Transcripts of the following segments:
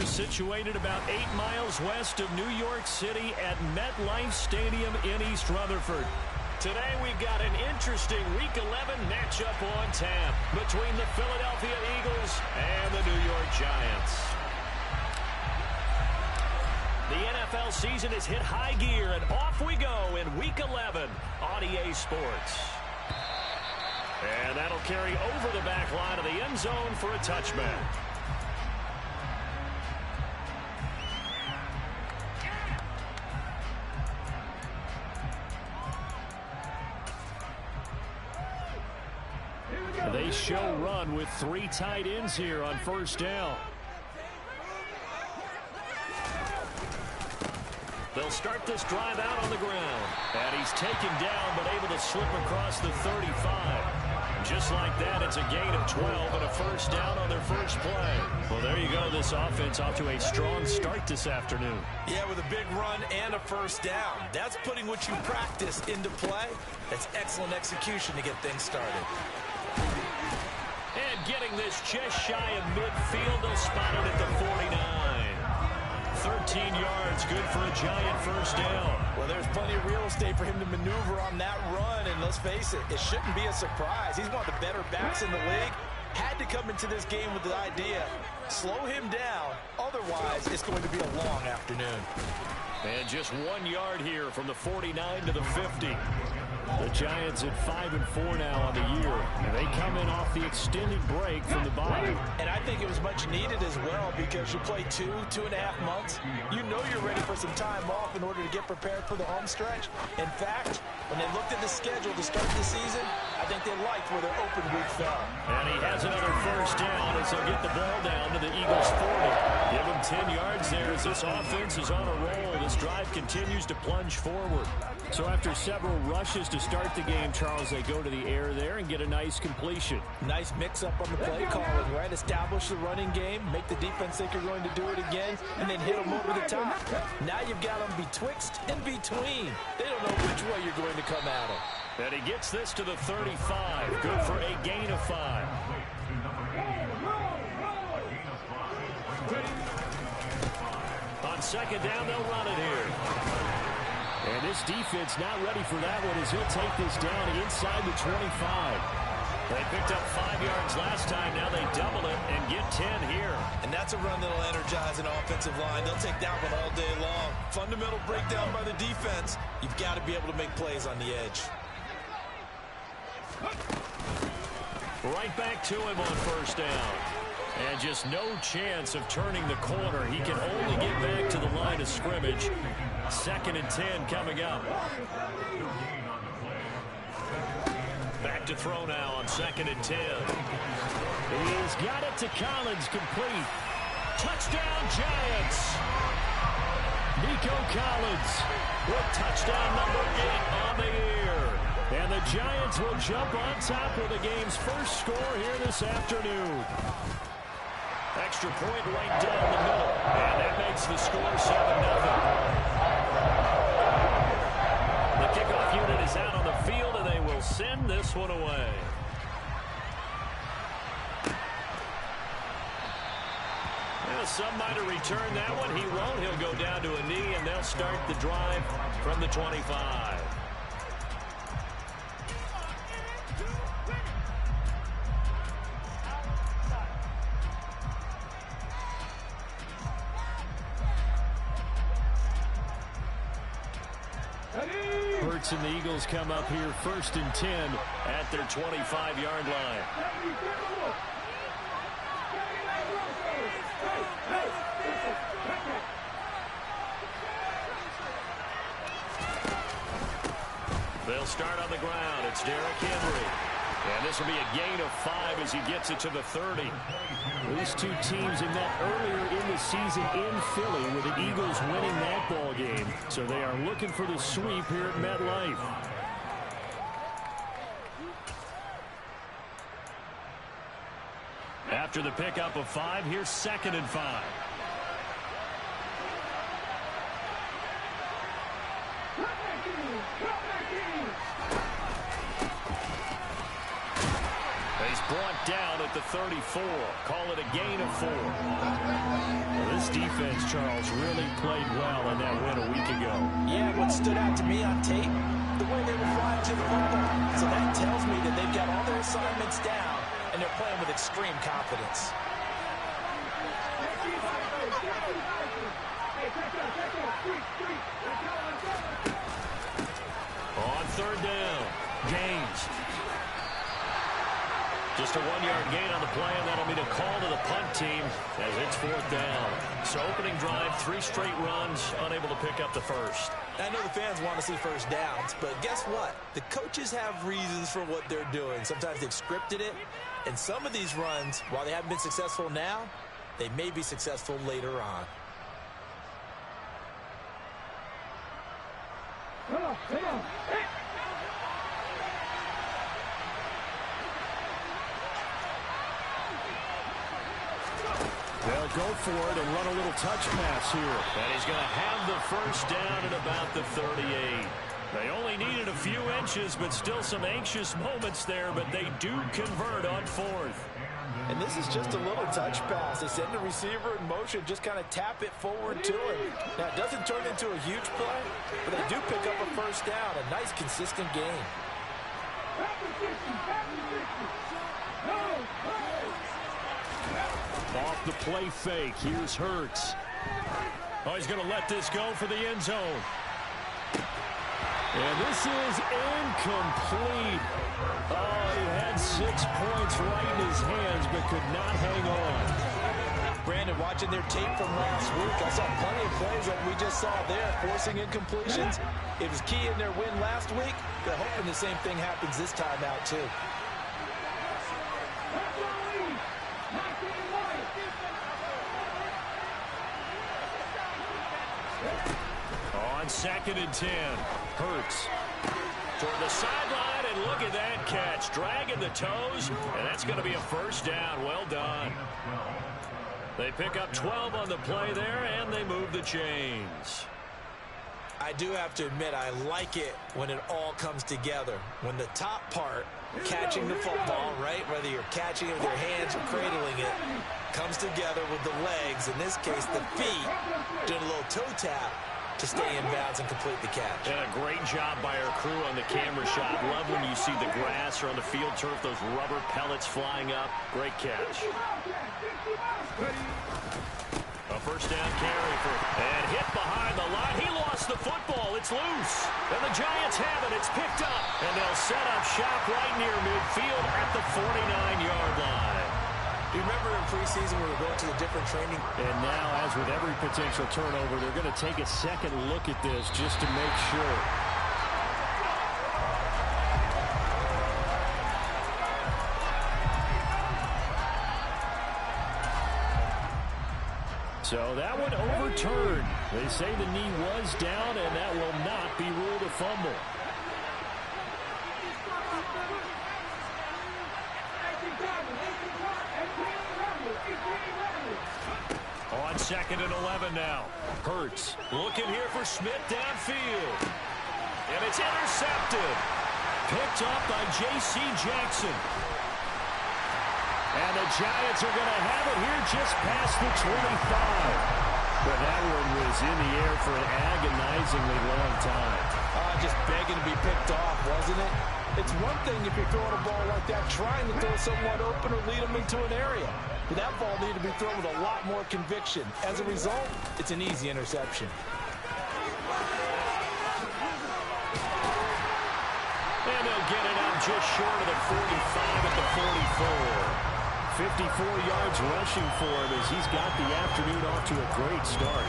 We're situated about 8 miles west of New York City at MetLife Stadium in East Rutherford. Today we've got an interesting Week 11 matchup on tap between the Philadelphia Eagles and the New York Giants. The NFL season has hit high gear, and off we go in Week 11 on EA Sports. And that'll carry over the back line of the end zone for a touchback. They show run with 3 tight ends here on first down. They'll start this drive out on the ground. And he's taken down but able to slip across the 35. Just like that, it's a gain of 12 and a first down on their first play. Well, there you go. This offense off to a strong start this afternoon. Yeah, with a big run and a first down. That's putting what you practice into play. That's excellent execution to get things started. And getting this just shy of midfield, they'll spot it at the 49. 13 yards, good for a Giant first down. Well, there's plenty of real estate for him to maneuver on that run, and let's face it, it shouldn't be a surprise. He's one of the better backs in the league. Had to come into this game with the idea, slow him down, otherwise it's going to be a long afternoon. And just 1 yard here from the 49 to the 50. The Giants at 5-4 now on the year. And they come in off the extended break from the bye. And I think it was much needed as well because you play 2.5 months. You know you're ready for some time off in order to get prepared for the home stretch. In fact, when they looked at the schedule to start the season, I think they liked where their open week fell. And he has another first down as they'll get the ball down to the Eagles 40. Give him 10 yards there as this offense is on a roll. This drive continues to plunge forward. So after several rushes to start the game, Charles, they go to the air there and get a nice completion. Nice mix-up on the play calling, right? Establish the running game, make the defense think you're going to do it again, and then hit them over the top. Now you've got them betwixt and between. They don't know which way you're going to come at them. And he gets this to the 35. Good for a gain of 5. On second down, they'll run it here. And this defense not ready for that one as he'll take this down inside the 25. They picked up 5 yards last time. Now they double it and get 10 here. And that's a run that'll energize an offensive line. They'll take that one all day long. Fundamental breakdown by the defense. You've got to be able to make plays on the edge. Right back to him on first down. And just no chance of turning the corner. He can only get back to the line of scrimmage. 2nd and 10 coming up. Back to throw now on 2nd and 10. He's got it to Collins, complete. Touchdown Giants. Nico Collins with touchdown number 8 on the year. And the Giants will jump on top with the game's first score here this afternoon. Extra point right down the middle. And that makes the score 7-0. The kickoff unit is out on the field, and they will send this one away. Well, some might have returned that one. He won't. He'll go down to a knee, and they'll start the drive from the 25. Hurts and the Eagles come up here 1st and 10 at their 25-yard line. They'll start on the ground. It's Derrick Henry. And this will be a gain of 5 as he gets it to the 30. These two teams have met earlier in the season in Philly with the Eagles winning that ball game. So they are looking for the sweep here at MetLife. After the pickup of 5, here's 2nd and 5. He's brought down at the 34. Call it a gain of 4. Well, this Giants, Charles, really played well in that win a week ago. Yeah, what stood out to me on tape, the way they were flying to the football. So that tells me that they've got all their assignments down, and they're playing with extreme confidence. On third down, Gaines. Just a 1-yard gain on the play, and that'll be the call to the punt team as it's fourth down. So opening drive, 3 straight runs, unable to pick up the first. I know the fans want to see first downs, but guess what? The coaches have reasons for what they're doing. Sometimes they've scripted it, and some of these runs, while they haven't been successful now, they may be successful later on. They'll go for it and run a little touch pass here. And he's going to have the first down at about the 38. They only needed a few inches, but still some anxious moments there, but they do convert on fourth. And this is just a little touch pass. They send the receiver in motion, just kind of tap it forward to him. Now, it doesn't turn into a huge play, but they do pick up a first down, a nice, consistent gain. Off the play fake, here's Hurts. Oh, he's going to let this go for the end zone. And this is incomplete. Oh, he had 6 points right in his hands, but could not hang on. Brandon, watching their tape from last week, I saw plenty of plays like we just saw there, forcing incompletions. It was key in their win last week. They're hoping the same thing happens this time out, too. On 2nd and 10, Hurts toward the sideline, and look at that catch. Dragging the toes, and that's going to be a first down. Well done. They pick up 12 on the play there, and they move the chains. I do have to admit, I like it when it all comes together. When the top part, catching the football, right, whether you're catching it with your hands or cradling it, comes together with the legs, in this case the feet, doing a little toe tap to stay in bounds and complete the catch. And a great job by our crew on the camera shot. Love when you see the grass or on the field turf, those rubber pellets flying up. Great catch. A first down carry and hit behind the line. He lost the football. It's loose. And the Giants have it. It's picked up. And they'll set up shop right near midfield at the 49-yard line. Do you remember in preseason when we were going to the different training? And now, as with every potential turnover, they're going to take a second look at this just to make sure. So that one overturned. They say the knee was down, and that will not be ruled a fumble. On 2nd and 11 now. Hurts looking here for Smith downfield. And it's intercepted. Picked up by J.C. Jackson. And the Giants are going to have it here just past the 25. But that one was in the air for an agonizingly long time. Just begging to be picked off, wasn't it? It's one thing if you're throwing a ball like that, trying to throw someone open or lead them into an area. But that ball needed to be thrown with a lot more conviction. As a result, it's an easy interception. And they'll get it out just short of the 45 at the 44. 54 yards rushing for him as he's got the afternoon off to a great start.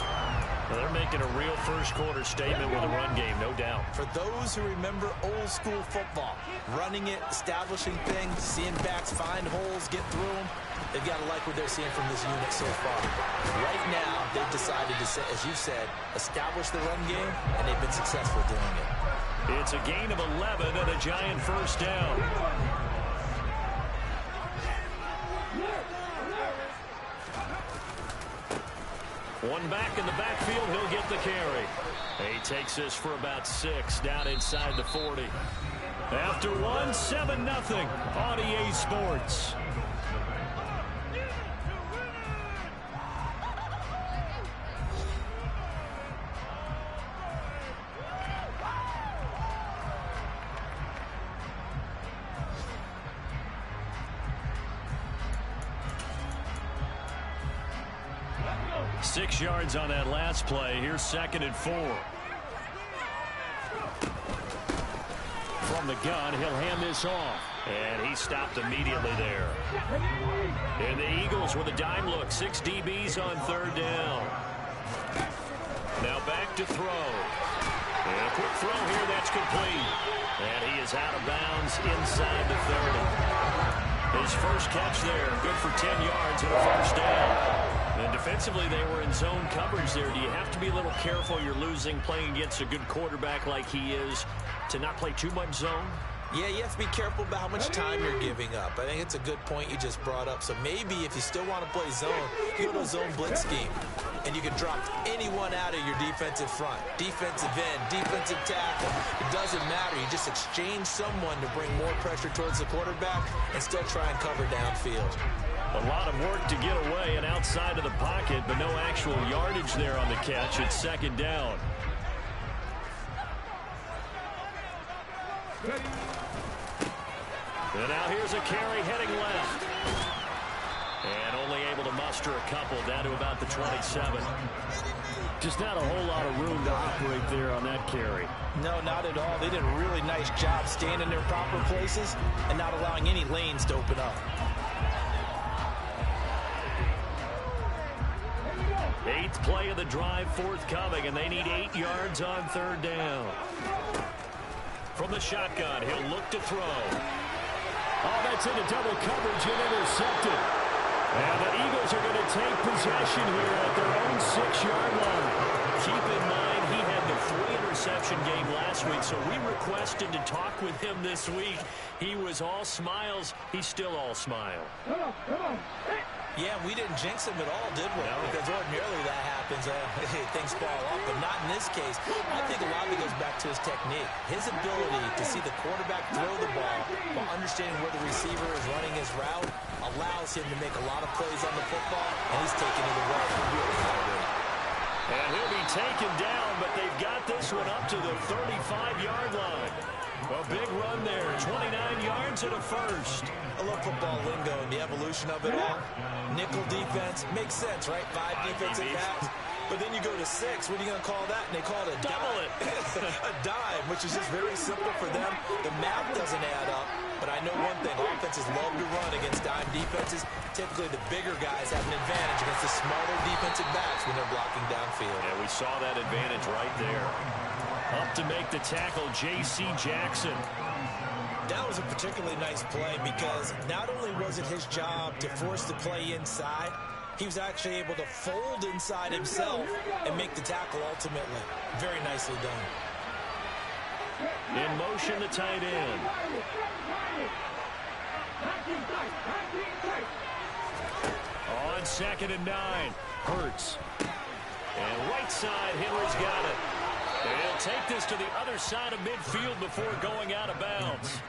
Well, they're making a real first-quarter statement with a run game, no doubt. For those who remember old-school football, running it, establishing things, seeing backs find holes, get through them, they've got to like what they're seeing from this unit so far. Right now, they've decided to, as you said, establish the run game, and they've been successful doing it. It's a gain of 11 and a Giant first down. One back in the backfield, he'll get the carry. He takes this for about 6 down inside the 40. After one, 7-0 on EA Sports. 6 yards on that last play. Here's 2nd and 4. From the gun, he'll hand this off. And he stopped immediately there. And the Eagles with a dime look. 6 DBs on 3rd down. Now back to throw. And a quick throw here, that's complete. And he is out of bounds inside the 30. His first catch there, good for 10 yards and a first down. And defensively, they were in zone coverage there. Do you have to be a little careful? You're losing playing against a good quarterback like he is to not play too much zone? Yeah, you have to be careful about how much time you're giving up. I think it's a good point you just brought up. So maybe if you still want to play zone, you go to a zone blitz scheme. And you can drop anyone out of your defensive front. Defensive end, defensive tackle. It doesn't matter. You just exchange someone to bring more pressure towards the quarterback and still try and cover downfield. A lot of work to get away and outside of the pocket, but no actual yardage there on the catch. It's 2nd down. And now here's a carry heading left. And only able to muster a couple down to about the 27. Just not a whole lot of room to operate there on that carry. No, not at all. They did a really nice job staying in their proper places and not allowing any lanes to open up. 8th play of the drive forthcoming, and they need 8 yards on 3rd down. From the shotgun, he'll look to throw. Oh, that's into double coverage and intercepted. And the Eagles are going to take possession here at their own 6-yard line. Keep in mind, he had the 3-interception game last week, so we requested to talk with him this week. He was all smiles. He's still all smile. Yeah, we didn't jinx him at all, did we? No. Because ordinarily that happens. Things fall off, but not in this case. I think a lot of it goes back to his technique. His ability to see the quarterback throw the ball while understanding where the receiver is running his route allows him to make a lot of plays on the football, and he's taking it away. And he'll be taken down, but they've got this one up to the 35-yard line. A big run there, 29 yards and a first. I love football lingo and the evolution of it all. Nickel defense makes sense, right? 5 defensive backs. But then you go to 6. What are you going to call that? And they call it a double dime. A dime, which is just very simple for them. The math doesn't add up. But I know one thing. Offenses love to run against dime defenses. Typically, the bigger guys have an advantage against the smaller defensive backs when they're blocking downfield. Yeah, we saw that advantage right there. Up to make the tackle, J.C. Jackson. That was a particularly nice play because not only was it his job to force the play inside, he was actually able to fold inside himself and make the tackle ultimately. Very nicely done. In motion, the tight end. On 2nd and 9, Hurts. And right side, Henry's got it. And he'll take this to the other side of midfield before going out of bounds.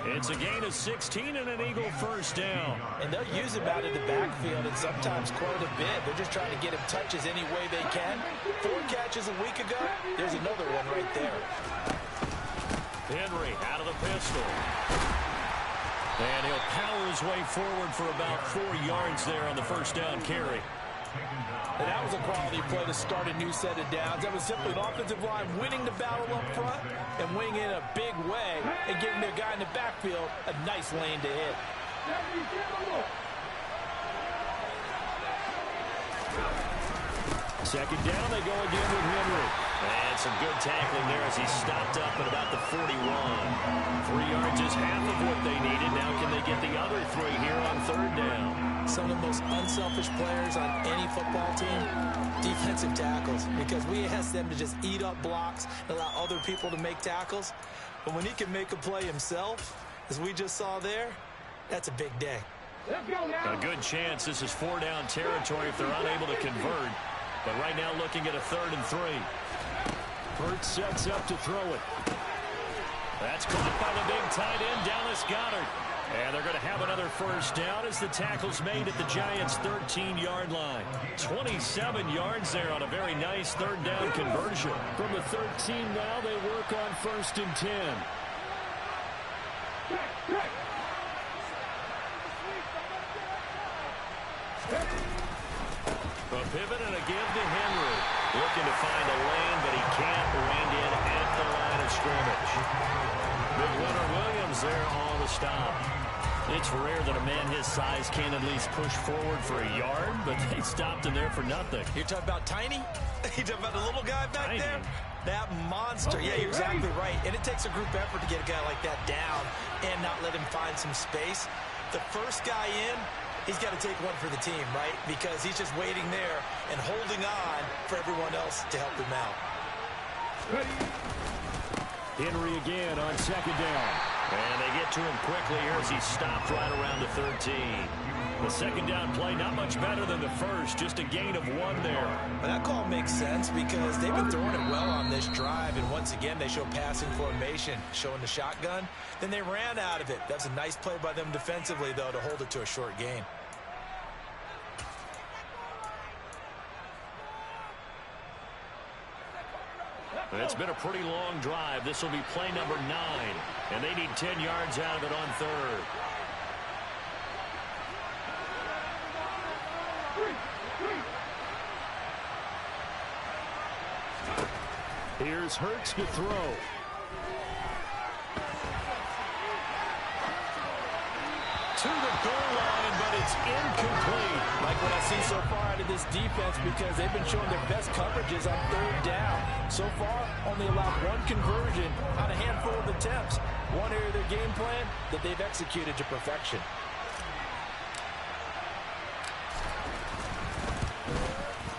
It's a gain of 16 and an Eagle first down. And they'll use him out of the backfield and sometimes quite a bit. They're just trying to get him touches any way they can. 4 catches a week ago. There's another one right there. Henry out of the pistol. And he'll power his way forward for about 4 yards there on the first down carry. And that was a quality play to start a new set of downs. That was simply an offensive line winning the battle up front and winning in a big way and giving their guy in the backfield a nice lane to hit. Second down, they go again with Henry. And some good tackling there as he stopped up at about the 41. 3 yards is half of what they needed. Now can they get the other 3 here on 3rd down? Some of the most unselfish players on any football team, defensive tackles, because we ask them to just eat up blocks and allow other people to make tackles. But when he can make a play himself, as we just saw there, that's a big day. A good chance this is 4-down territory if they're unable to convert. But right now looking at a 3rd and 3. Hurts sets up to throw it. That's caught by the big tight end, Dallas Goedert. And they're going to have another first down as the tackle's made at the Giants' 13-yard line. 27 yards there on a very nice 3rd down conversion. From the 13 now, they work on 1st and 10. A pivot and a give to Henry. Looking to find a lane, but he can't land in at the line of scrimmage. Big winner Williams there on the stop. It's rare that a man his size can at least push forward for a yard, but they stopped him there for nothing. You're talking about tiny? You're talking about the little guy back Tiny. there? That monster. Yeah, you're exactly right. And it takes a group effort to get a guy like that down and not let him find some space. The first guy in, he's got to take one for the team, right? Because he's just waiting there and holding on for everyone else to help him out. Henry again on second down. And they get to him quickly here as he stopped right around the 13. The second down play not much better than the first, just a gain of 1 there. But that call makes sense because they've been throwing it well on this drive, and once again they show passing formation, showing the shotgun. Then they ran out of it. That's a nice play by them defensively, though, to hold it to a short gain. It's been a pretty long drive. This will be play number 9. And they need 10 yards out of it on third. Here's Hurts to throw. To the goal line, but it's incomplete. Like what I've seen so far out of this defense, because they've been showing their best coverages on third down. So far, only allowed 1 conversion on a handful of attempts. One area of their game plan that they've executed to perfection.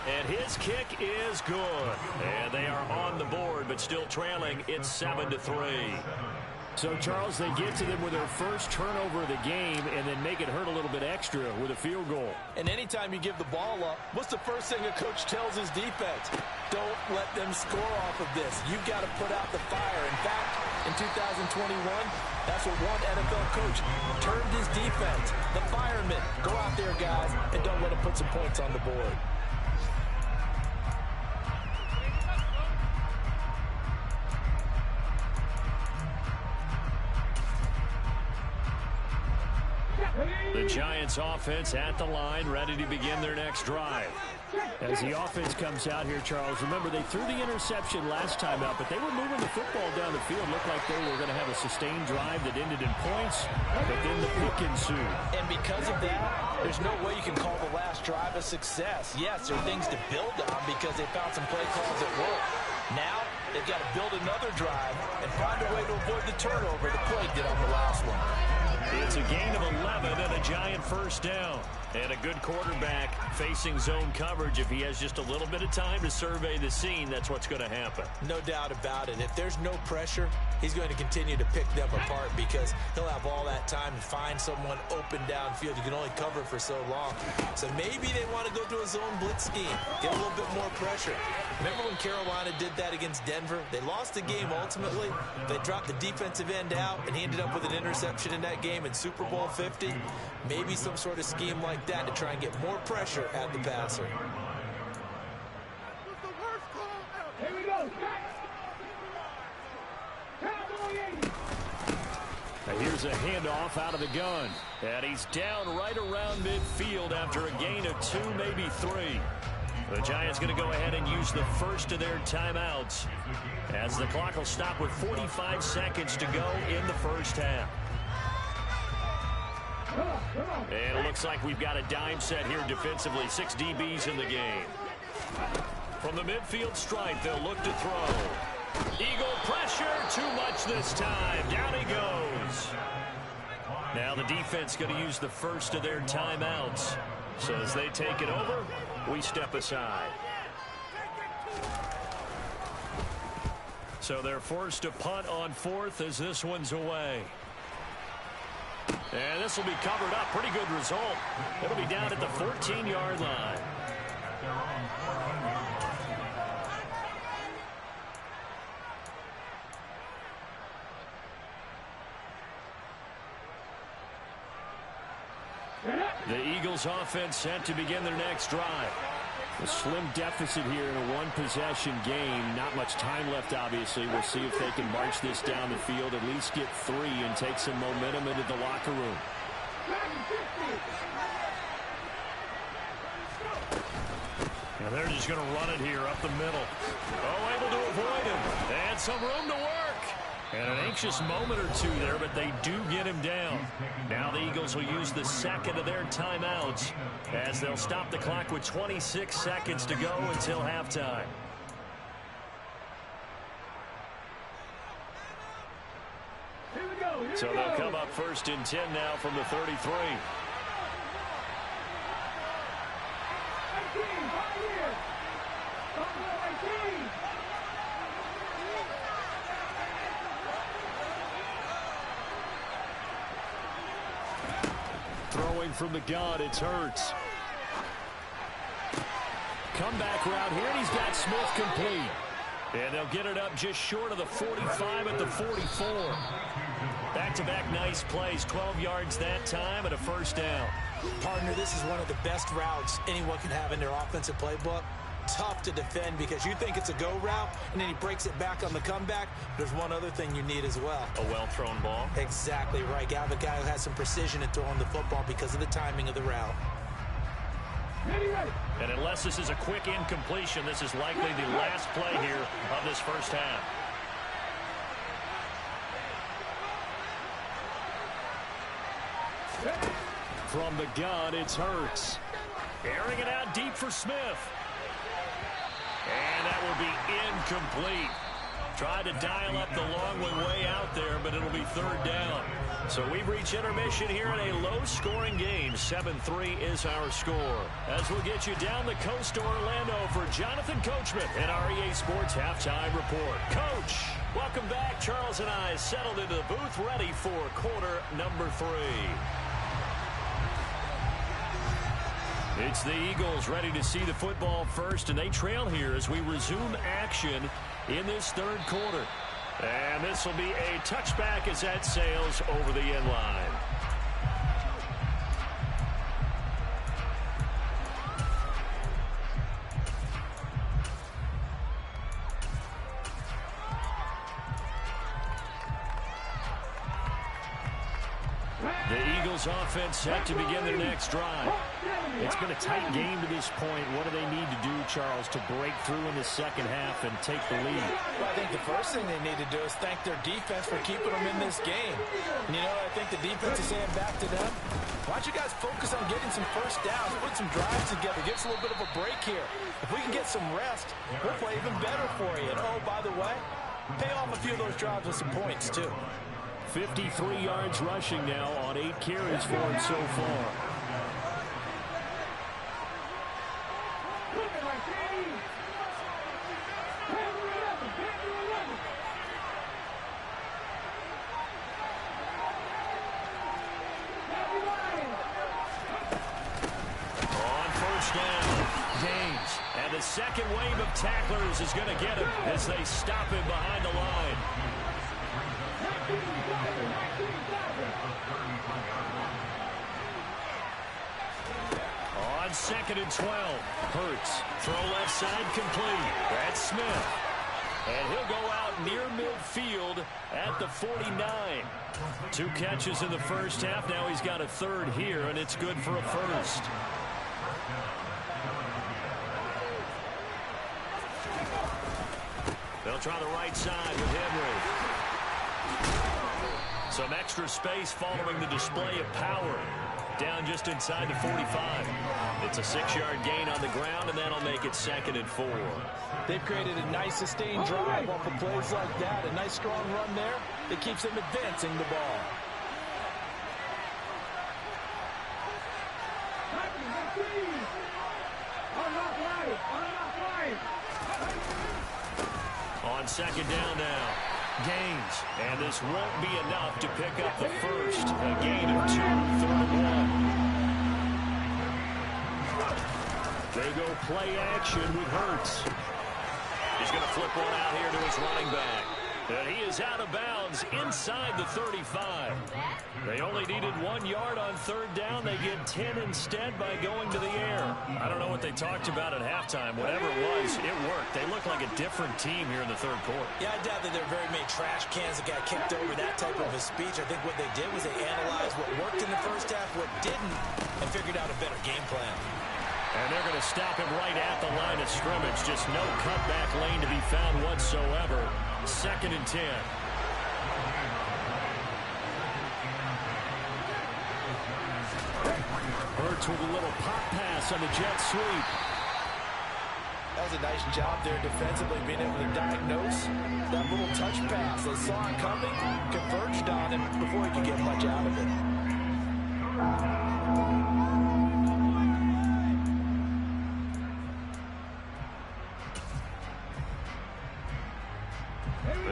And his kick is good. And they are on the board, but still trailing. It's 7-3. So, Charles, they get to them with their first turnover of the game and then make it hurt a little bit extra with a field goal. And anytime you give the ball up, what's the first thing a coach tells his defense? Don't let them score off of this. You've got to put out the fire. In fact, in 2021, that's what one NFL coach termed his defense. The firemen. Go out there, guys, and don't let them put some points on the board. The Giants offense at the line, ready to begin their next drive. As the offense comes out here, Charles, remember they threw the interception last time out, but they were moving the football down the field. Looked like they were going to have a sustained drive that ended in points, but then the pick ensued. And because of that, there's no way you can call the last drive a success. Yes, there are things to build on because they found some play calls that work. Now, they've got to build another drive and find a way to avoid the turnover that plagued it on the last one. It's a gain of 11 and a Giant first down. And a good quarterback facing zone coverage. If he has just a little bit of time to survey the scene, that's what's going to happen. No doubt about it. If there's no pressure, he's going to continue to pick them apart because he'll have all that time to find someone open downfield. You can only cover for so long. So maybe they want to go to a zone blitz scheme, get a little bit more pressure. Remember when Carolina did that against Denver? They lost the game ultimately. They dropped the defensive end out, and he ended up with an interception in that game in Super Bowl 50. Maybe some sort of scheme like that to try and get more pressure at the passer. Here we go. Now here's a handoff out of the gun. And he's down right around midfield after a gain of 2, maybe 3. The Giants going to go ahead and use the first of their timeouts as the clock will stop with 45 seconds to go in the first half. And it looks like we've got a dime set here defensively. 6 DBs in the game. From the midfield stripe, they'll look to throw. Eagle pressure, too much this time. Down he goes. Now the defense going to use the first of their timeouts. So as they take it over, we step aside. So they're forced to punt on 4th as this one's away. And this will be covered up. Pretty good result. It'll be down at the 14-yard line. The Eagles offense set to begin their next drive. A slim deficit here in a one-possession game. Not much time left, obviously. We'll see if they can march this down the field, at least get 3 and take some momentum into the locker room. And they're just going to run it here up the middle. Oh, able to avoid him. And some room to work. And an anxious moment or two there, but they do get him down. Now the Eagles will use the second of their timeouts as they'll stop the clock with 26 seconds to go until halftime. So they'll come up 1st and 10 now from the 33. Throwing from the gun, it's Hurts. Comeback route here, and he's got Smith complete. And they'll get it up just short of the 45 at the 44. Back-to-back nice plays, 12 yards that time and a first down. Partner, this is one of the best routes anyone can have in their offensive playbook. Tough to defend because you think it's a go route, and then he breaks it back on the comeback. There's one other thing you need as well. A well-thrown ball. Exactly right. You have a guy who has some precision in throwing the football because of the timing of the route. And unless this is a quick incompletion, this is likely the last play here of this first half. From the gun, it's Hurts. Airing it out deep for Smith. And that will be incomplete. Tried to dial up the long one way out there, but it'll be third down. So we've reached intermission here in a low-scoring game. 7-3 is our score. As we'll get you down the coast to Orlando for Jonathan Coachman and our EA Sports Halftime Report. Coach, welcome back. Charles and I settled into the booth ready for quarter number 3. It's the Eagles ready to see the football first, and they trail here as we resume action in this third quarter. And this will be a touchback as that sails over the end line. The Eagles offense set to begin their next drive. It's been a tight game to this point. What do they need to do, Charles, to break through in the second half and take the lead? Well, I think the first thing they need to do is thank their defense for keeping them in this game. And, I think the defense is saying back to them, why don't you guys focus on getting some first downs, put some drives together, give us a little bit of a break here. If we can get some rest, we'll play even better for you. And, oh, by the way, pay off a few of those drives with some points, too. 53 yards rushing now on 8 carries for him so far. On first down, Gaines. And the second wave of tacklers is going to get him as they stop him behind the line. On 2nd and 12, Hurts. Throw left side complete. That's Smith. And he'll go out near midfield at the 49. 2 catches in the first half. Now he's got a third here, and it's good for a first. They'll try the right side with Henry. Some extra space following the display of power. Down just inside the 45. It's a 6-yard gain on the ground, and that'll make it 2nd and 4. They've created a nice sustained drive off of plays like that. A nice strong run there that keeps them advancing the ball. On 2nd down now. Gaines, and this won't be enough to pick up the first. A gain of 2, 3rd and 1. They go play action with Hurts. He's going to flip one out here to his running back. And he is out of bounds inside the 35. They only needed 1 yard on 3rd down. They get 10 instead by going to the air. I don't know what they talked about at halftime. Whatever it was, it worked. They look like a different team here in the third quarter. Yeah, I doubt that there are very many trash cans that got kicked over, that type of a speech. I think what they did was they analyzed what worked in the first half, what didn't, and figured out a better game plan. And they're going to stop him right at the line of of scrimmage. Just no cutback lane to be found whatsoever. 2nd and 10. Hurts with a little pop pass on the jet sweep. That was a nice job there defensively, being able to diagnose that little touch pass. They saw it coming, converged on him before he could get much out of it.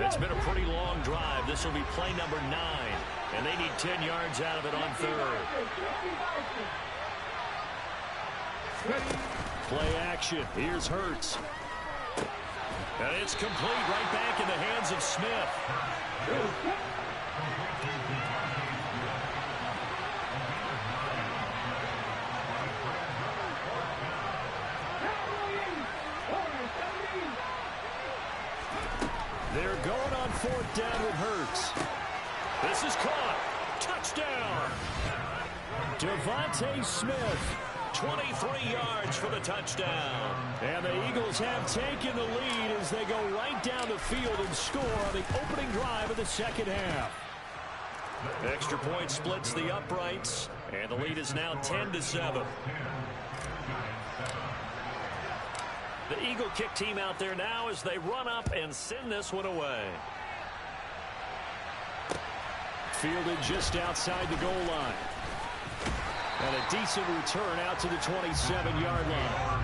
It's been a pretty long drive. This will be play number 9, and they need 10 yards out of it on 3rd. Play action. Here's Hurts. And it's complete, right back in the hands of Smith. They're going on 4th down with Hurts. This is caught. Touchdown. Devontae Smith. 23 yards for the touchdown. And the Eagles have taken the lead as they go right down the field and score on the opening drive of the 2nd half. Extra point splits the uprights, and the lead is now 10-7. The Eagle kick team out there now as they run up and send this one away. Fielded just outside the goal line. And a decent return out to the 27-yard line.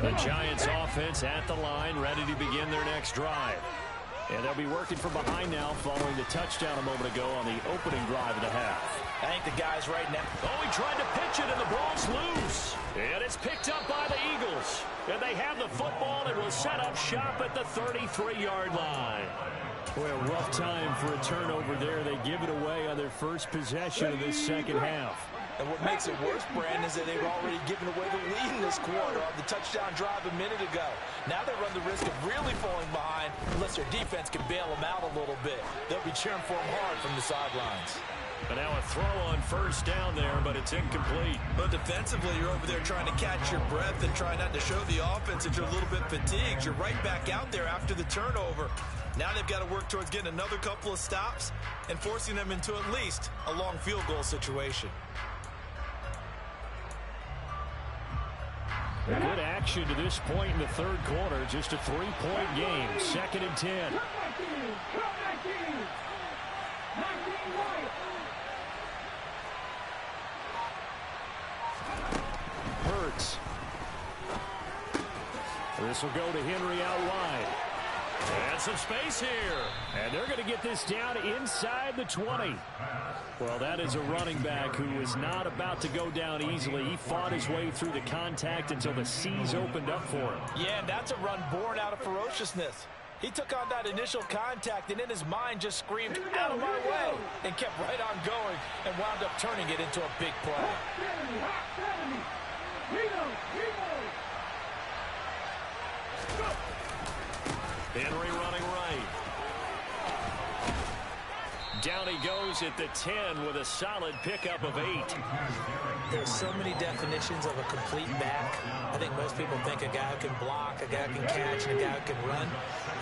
The Giants offense at the line, ready to begin their next drive. And they'll be working from behind now following the touchdown a moment ago on the opening drive of the half. I think the guys right now. Oh, he tried to pitch it, and the ball's loose. And it's picked up by the Eagles. And they have the football and will set up shop at the 33-yard line. Boy, a rough time for a turnover there. They give it away on their first possession of this 2nd half. And what makes it worse, Brandon, is that they've already given away the lead in this quarter on the touchdown drive a minute ago. Now they run the risk of really falling behind unless their defense can bail them out a little bit. They'll be cheering for them hard from the sidelines. But now a throw on 1st down there, but it's incomplete. But defensively, you're over there trying to catch your breath and try not to show the offense that you're a little bit fatigued. You're right back out there after the turnover. Now they've got to work towards getting another couple of stops and forcing them into at least a long field goal situation. Good action to this point in the 3rd quarter. Just a 3-point game. 2nd and 10. Hurts. This will go to Henry out wide. And some space here. And they're going to get this down inside the 20. Well, that is a running back who is not about to go down easily. He fought his way through the contact until the seas opened up for him. Yeah, and that's a run born out of ferociousness. He took on that initial contact and in his mind just screamed, "Out of my way," and kept right on going and wound up turning it into a big play. Henry running right. Down he goes at the 10 with a solid pickup of 8. There's so many definitions of a complete back. I think most people think a guy who can block, a guy who can catch, and a guy who can run.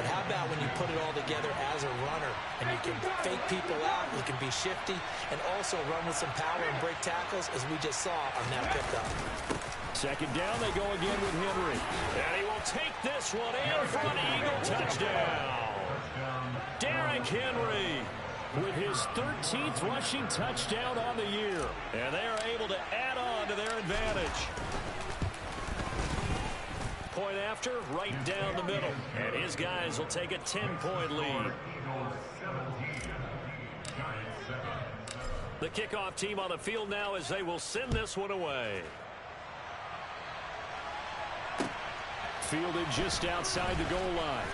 But how about when you put it all together as a runner, and you can fake people out, you can be shifty, and also run with some power and break tackles, as we just saw on that pickup. 2nd down, they go again with Henry. And he will take this one in for an Eagle touchdown. Derrick Henry with his 13th rushing touchdown on the year. And they are able to add on to their advantage. Point after, right down the middle. And his guys will take a 10-point lead. The kickoff team on the field now as they will send this one away. Fielded just outside the goal line.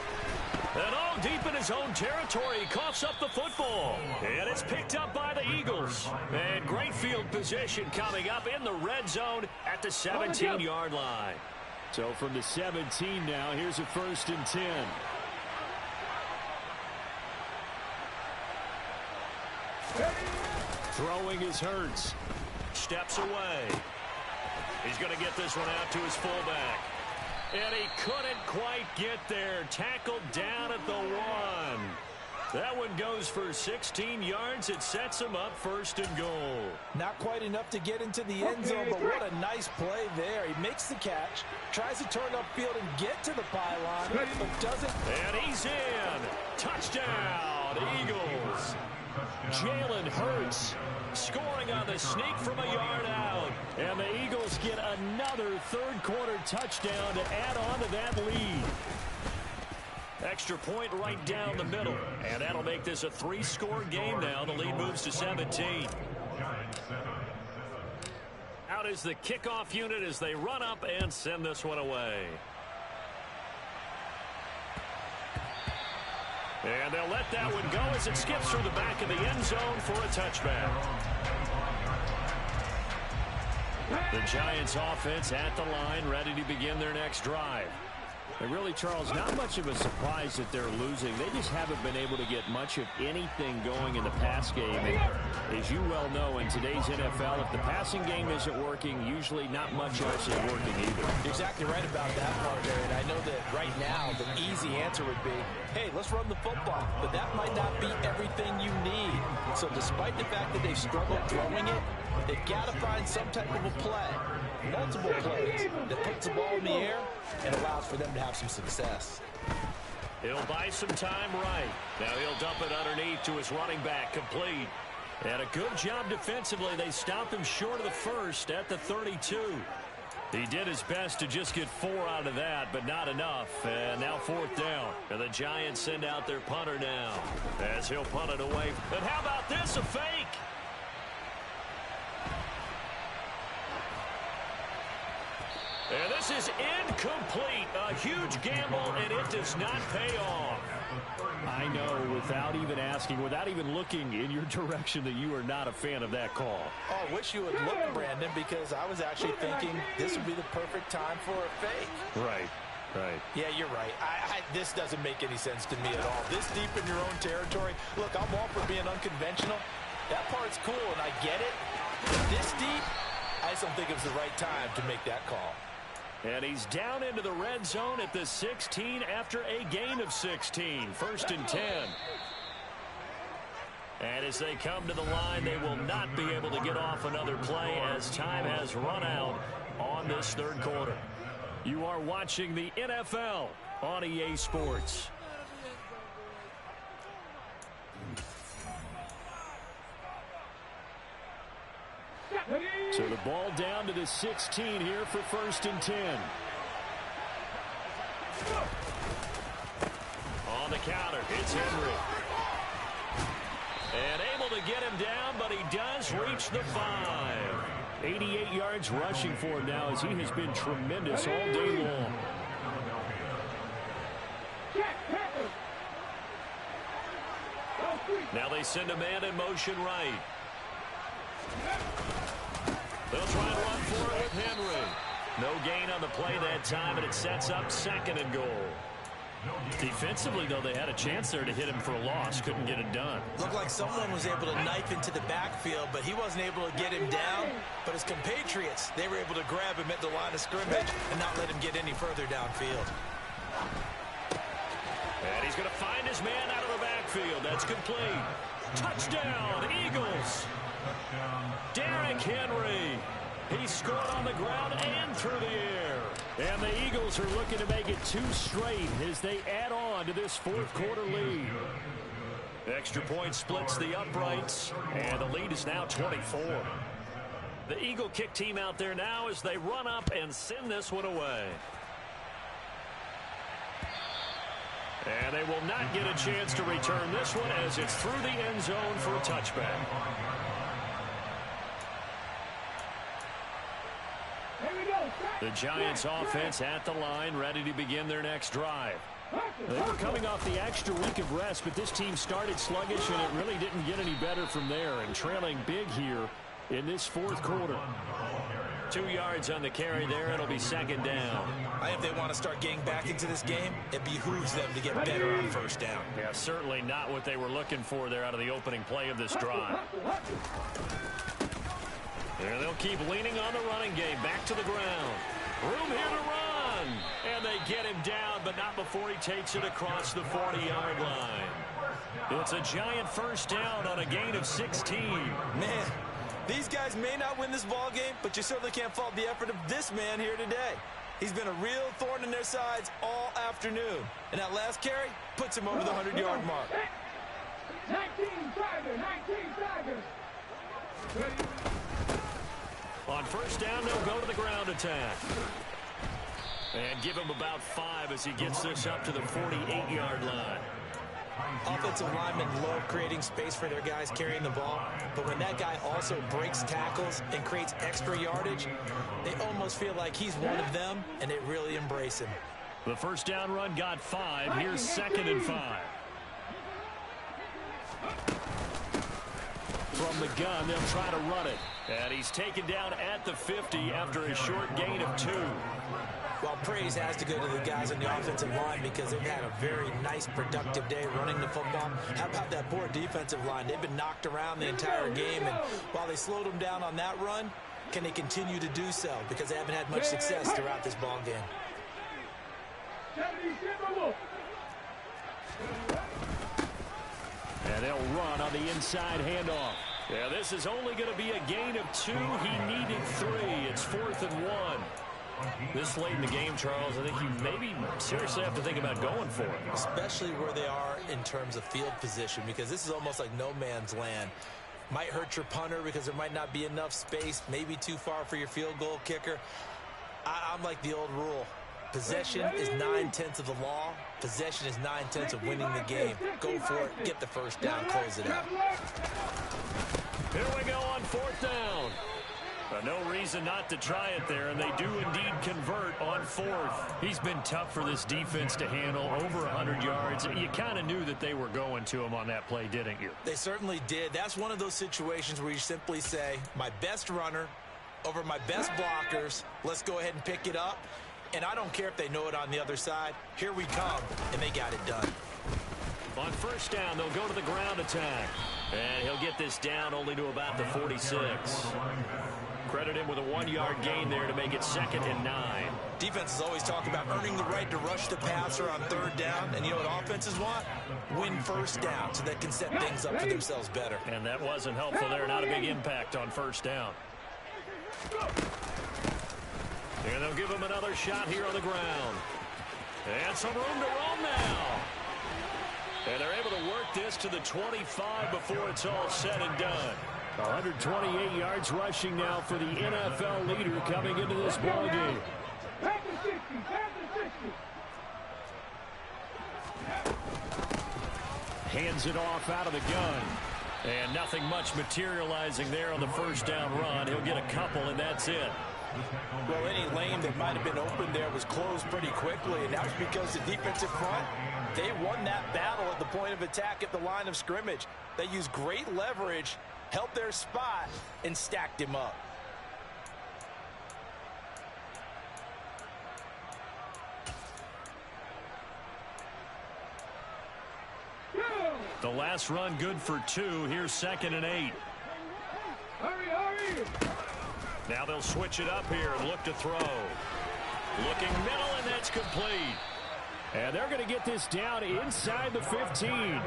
And all deep in his own territory, he coughs up the football. And it's picked up by the Eagles. And great field position coming up in the red zone at the 17-yard line. So from the 17 now, here's a 1st and 10. Throwing is Hurts. Steps away. He's going to get this one out to his fullback. And he couldn't quite get there. Tackled down at the 1. That one goes for 16 yards. It sets him up 1st and goal. Not quite enough to get into the end zone, but what a nice play there. He makes the catch, tries to turn upfield and get to the pylon, but doesn't. And he's in. Touchdown, Eagles. Jalen Hurts scoring on the sneak from a yard out. And the Eagles get another 3rd quarter touchdown to add on to that lead. Extra point right down the middle. And that'll make this a 3-score game now. The lead moves to 17. Out is the kickoff unit as they run up and send this one away. And they'll let that one go as it skips through the back of the end zone for a touchback. The Giants offense at the line, ready to begin their next drive. And really, Charles, not much of a surprise that they're losing. They just haven't been able to get much of anything going in the pass game. And as you well know, in today's NFL, if the passing game isn't working, usually not much else is working either. You're exactly right about that part there. And I know that right now the easy answer would be, hey, let's run the football. But that might not be everything you need. So despite the fact that they've struggled throwing it, they've got to find some type of a play, multiple plays, that puts the ball in the air and allows for them to have some success. He'll buy some time right. Now he'll dump it underneath to his running back, complete. And a good job defensively. They stopped him short of the 1st at the 32. He did his best to just get 4 out of that, but not enough. And now 4th down. And the Giants send out their punter now as he'll punt it away. And how about this, a fake? And this is incomplete. A huge gamble, and it does not pay off. I know, without even asking, without even looking in your direction, that you are not a fan of that call. Oh, I wish you would look, Brandon, because I was actually thinking this would be the perfect time for a fake. Right. Yeah, you're right. This doesn't make any sense to me at all. This deep in your own territory. Look, I'm all for being unconventional. That part's cool, and I get it. But this deep, I just don't think it was the right time to make that call. And he's down into the red zone at the 16 after a gain of 16. 1st and 10. And as they come to the line, they will not be able to get off another play as time has run out on this 3rd quarter. You are watching the NFL on EA Sports. So the ball down to the 16 here for 1st and 10. On the counter, it's Henry. And able to get him down, but he does reach the 5. 88 yards rushing for him now as he has been tremendous all day long. Now they send a man in motion right. They'll try to run for it with Henry. No gain on the play that time, and it sets up 2nd and goal. Defensively, though, they had a chance there to hit him for a loss. Couldn't get it done. Looked like someone was able to knife into the backfield, but he wasn't able to get him down. But his compatriots, they were able to grab him at the line of scrimmage and not let him get any further downfield. And he's going to find his man out of the backfield. That's complete. Touchdown, Eagles. Derrick Henry. He scored on the ground and through the air. And the Eagles are looking to make it 2 straight as they add on to this 4th quarter lead. Extra point splits the uprights, and the lead is now 24. The Eagle kick team out there now as they run up and send this one away. And they will not get a chance to return this one as it's through the end zone for a touchback. The Giants offense at the line, ready to begin their next drive. They were coming off the extra week of rest, but this team started sluggish, and it really didn't get any better from there, and trailing big here in this 4th quarter. 2 yards on the carry there. It'll be second down. I think if they want to start getting back into this game, it behooves them to get better on first down. Yeah, certainly not what they were looking for there out of the opening play of this drive. And they'll keep leaning on the running game. Back to the ground. Room here to run. And they get him down, but not before he takes it across the 40-yard line. It's a giant first down on a gain of 16. Man, these guys may not win this ball game, but you certainly can't fault the effort of this man here today. He's been a real thorn in their sides all afternoon. And that last carry puts him over the 100-yard mark. 19 Tigers, 19 Tigers. On first down, they'll go to the ground attack. And give him about 5 as he gets this up to the 48-yard line. Offensive linemen love creating space for their guys carrying the ball, but when that guy also breaks tackles and creates extra yardage, they almost feel like he's one of them, and they really embrace him. The first down run got 5. Here's 2nd and 5. From the gun, they'll try to run it. And he's taken down at the 50 after a short gain of 2. Well, praise has to go to the guys on the offensive line because they've had a very nice, productive day running the football. How about that poor defensive line? They've been knocked around the entire game, and while they slowed them down on that run, can they continue to do so? Because they haven't had much success throughout this ball game. And they'll run on the inside handoff. Yeah, this is only going to be a gain of 2. He needed 3. It's 4th and 1. This late in the game, Charles, I think you maybe seriously have to think about going for it. Especially where they are in terms of field position, because this is almost like no man's land. Might hurt your punter because there might not be enough space, maybe too far for your field goal kicker. I'm like the old rule. Possession is 9/10 of the law. Possession is 9/10 of winning the game. Go for it, get the first down, close it out. Here we go on 4th down. No reason not to try it there, and they do indeed convert on 4th. He's been tough for this defense to handle, over 100 yards. You kind of knew that they were going to him on that play, didn't you? They certainly did. That's one of those situations where you simply say, my best runner over my best blockers, let's go ahead and pick it up. And I don't care if they know it on the other side. Here we come, and they got it done. On first down, they'll go to the ground attack. And he'll get this down only to about the 46. Credit him with a 1-yard gain there to make it 2nd and 9. Defenses always talk about earning the right to rush the passer on 3rd down. And you know what offenses want? Win first down so they can set things up for themselves better. And that wasn't helpful there. Not a big impact on first down. And they'll give him another shot here on the ground. And some room to roam now. And they're able to work this to the 25 before it's all said and done. 128 yards rushing now for the NFL leader coming into this ballgame. Hands it off out of the gun. And nothing much materializing there on the first down run. He'll get a couple, and that's it. Well, any lane that might have been open there was closed pretty quickly, and that was because the defensive front, they won that battle at the point of attack at the line of scrimmage. They used great leverage, held their spot, and stacked him up. The last run good for 2. Here's 2nd and 8. Hurry, hurry! Now they'll switch it up here and look to throw. Looking middle, and that's complete. And they're going to get this down inside the 15.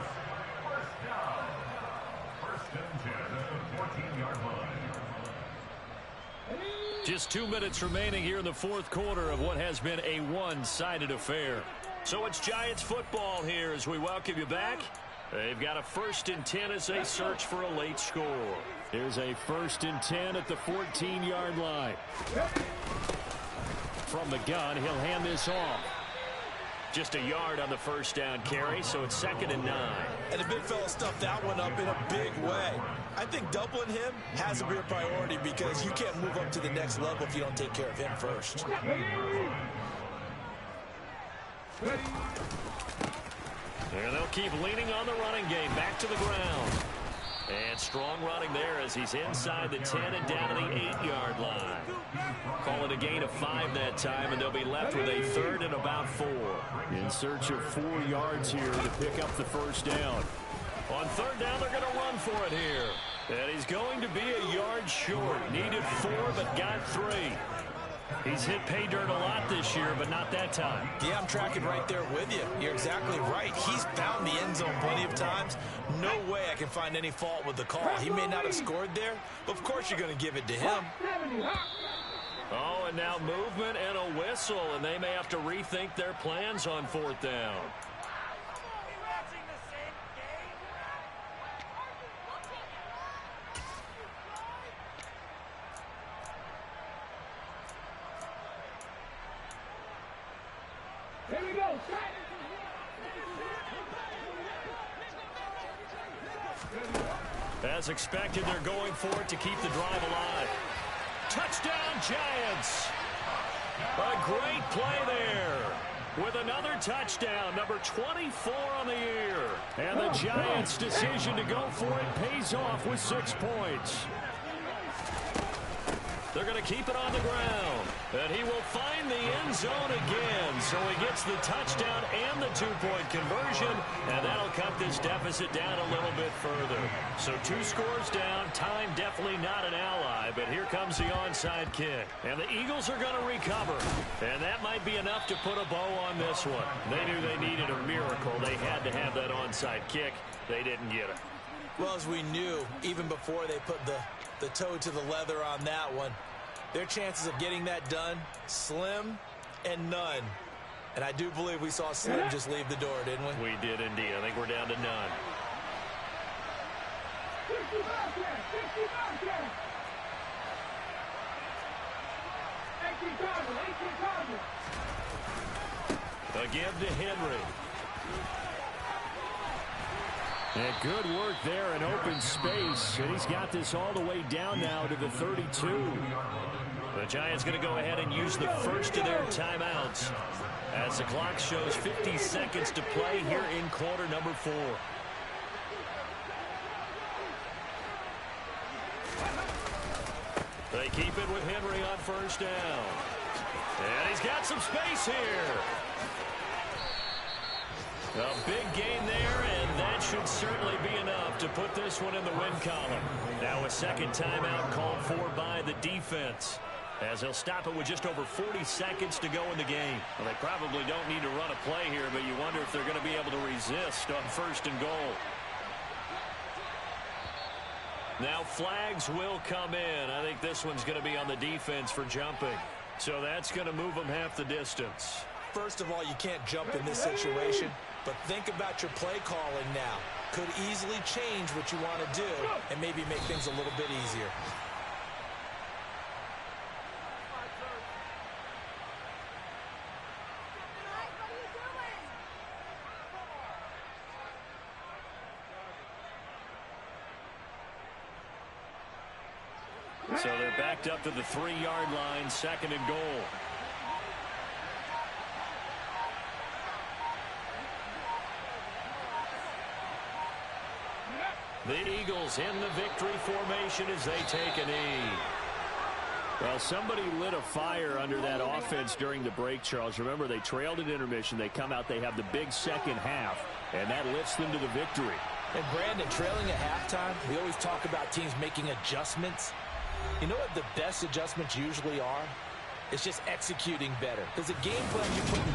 Just 2 minutes remaining here in the 4th quarter of what has been a one-sided affair. So it's Giants football here as we welcome you back. They've got a 1st and 10 as they search for a late score. Here's a 1st and 10 at the 14-yard line. From the gun, he'll hand this off. Just a yard on the first down carry, so it's 2nd and 9. And the big fella stuffed that one up in a big way. I think doubling him has to be a priority because you can't move up to the next level if you don't take care of him first. And they'll keep leaning on the running game. Back to the ground. And strong running there as he's inside the 10 and down to the 8-yard line. Call it a gain of 5 that time, and they'll be left with a 3rd and about 4. In search of 4 yards here to pick up the first down. On 3rd down, they're going to run for it here. And he's going to be a yard short. Needed 4, but got 3. He's hit pay dirt a lot this year, but not that time. Yeah, I'm tracking right there with you. You're exactly right. He's found the end zone plenty of times. No way I can find any fault with the call. He may not have scored there, but of course you're going to give it to him. Oh, and now movement and a whistle, and they may have to rethink their plans on 4th down. Here we go. As expected, they're going for it to keep the drive alive. Touchdown, Giants! A great play there. With another touchdown, number 24 on the year. And the Giants' decision to go for it pays off with 6 points. They're going to keep it on the ground. And he will find the end zone again. So he gets the touchdown and the 2-point conversion. And that'll cut this deficit down a little bit further. So 2 scores down. Time definitely not an ally. But here comes the onside kick. And the Eagles are going to recover. And that might be enough to put a bow on this one. They knew they needed a miracle. They had to have that onside kick. They didn't get it. Well, as we knew, even before they put the toe to the leather on that one, their chances of getting that done, slim and none. And I do believe we saw Slim just leave the door, didn't we? We did indeed. I think we're down to none. 60 Bobcats, 60 Bobcats. 18 targets, 18 targets. A give to Henry. And good work there in open space. And he's got this all the way down now to the 32. The Giants going to go ahead and use the first of their timeouts as the clock shows 50 seconds to play here in quarter number 4. They keep it with Henry on 1st down. And he's got some space here. A big gain there, and that should certainly be enough to put this one in the win column. Now a second timeout called for by the defense, as they'll stop it with just over 40 seconds to go in the game. Well, they probably don't need to run a play here, but you wonder if they're going to be able to resist on 1st and goal. Now flags will come in. I think this one's going to be on the defense for jumping. So that's going to move them half the distance. First of all, you can't jump in this situation, but think about your play calling now. Could easily change what you want to do and maybe make things a little bit easier. So they're backed up to the 3-yard line, 2nd and goal. The Eagles in the victory formation as they take a knee. Well, somebody lit a fire under that offense during the break, Charles. Remember, they trailed at intermission. They come out, they have the big second half, and that lifts them to the victory. And Brandon, trailing at halftime, we always talk about teams making adjustments. You know what the best adjustments usually are? It's just executing better. Because the game plan you put in